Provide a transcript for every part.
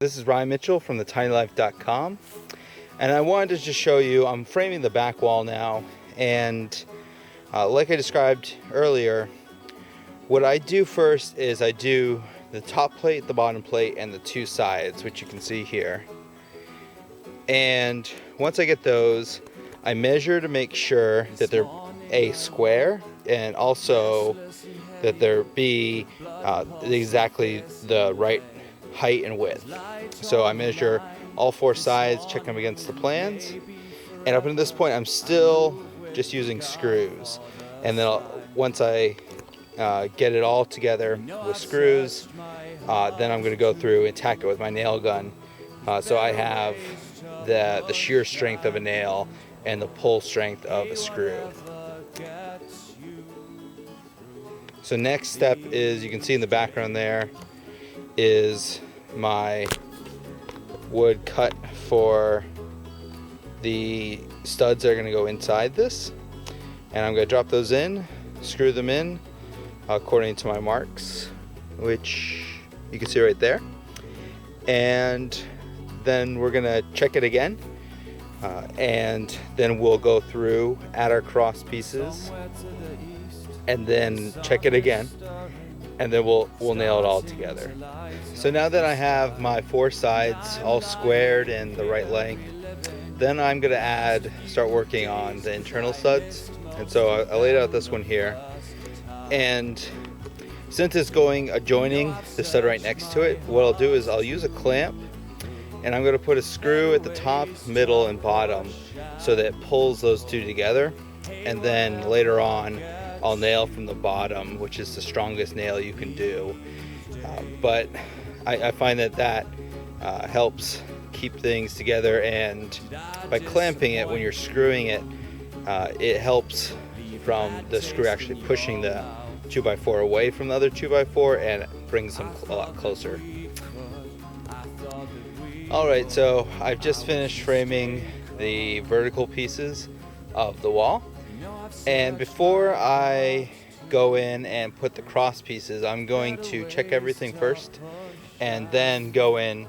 This is Ryan Mitchell from thetinylife.com, and I wanted to just show you, I'm framing the back wall now, and like I described earlier, what I do first is I do the top plate, the bottom plate, and the two sides, which you can see here. And once I get those, I measure to make sure that they're A, square, and also that they're B, exactly the right height and width. So I measure all four sides, check them against the plans, and up until this point I'm still just using screws. And then once I get it all together with screws, then I'm going to go through and tack it with my nail gun, so I have the shear strength of a nail and the pull strength of a screw. So next step is, you can see in the background there, is my wood cut for the studs that are going to go inside this. And I'm going to drop those in, screw them in according to my marks, which you can see right there. And then we're going to check it again. And then we'll go through, add our cross pieces, and then check it again, and then we'll nail it all together. So now that I have my four sides all squared and the right length, then I'm going to start working on the internal studs. And so I laid out this one here, and since it's adjoining the stud right next to it, what I'll do is I'll use a clamp, and I'm going to put a screw at the top, middle, and bottom so that it pulls those two together. And then later on, I'll nail from the bottom, which is the strongest nail you can do. But I find that helps keep things together, and by clamping it when you're screwing it, it helps from the screw actually pushing the 2x4 away from the other 2x4, and it brings them a lot closer. Alright, so I've just finished framing the vertical pieces of the wall, and before I go in and put the cross pieces, I'm going to check everything first and then go in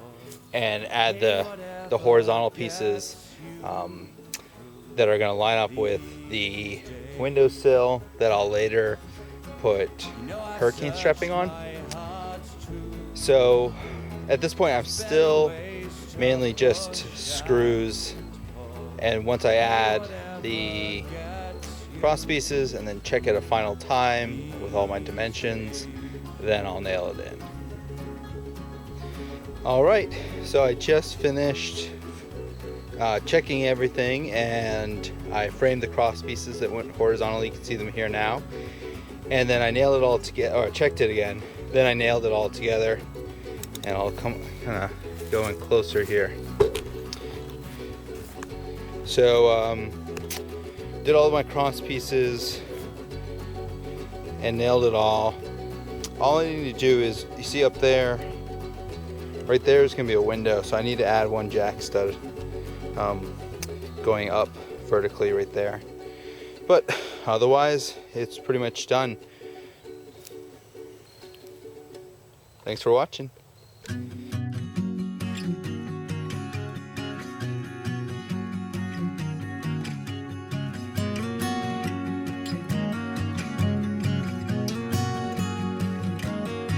and add the horizontal pieces that are going to line up with the windowsill that I'll later put hurricane strapping on. So at this point I'm still mainly just screws, and once I add the cross pieces and then check it a final time with all my dimensions, then I'll nail it in. Alright, so I just finished checking everything, and I framed the cross pieces that went horizontally. You can see them here now. And then I nailed it all together, or checked it again. Then I nailed it all together, and I'll kind of go in closer here. So did all of my cross pieces and nailed it all. All I need to do is, you see up there, right there is going to be a window, so I need to add one jack stud going up vertically right there. But otherwise, it's pretty much done. Thanks for watching.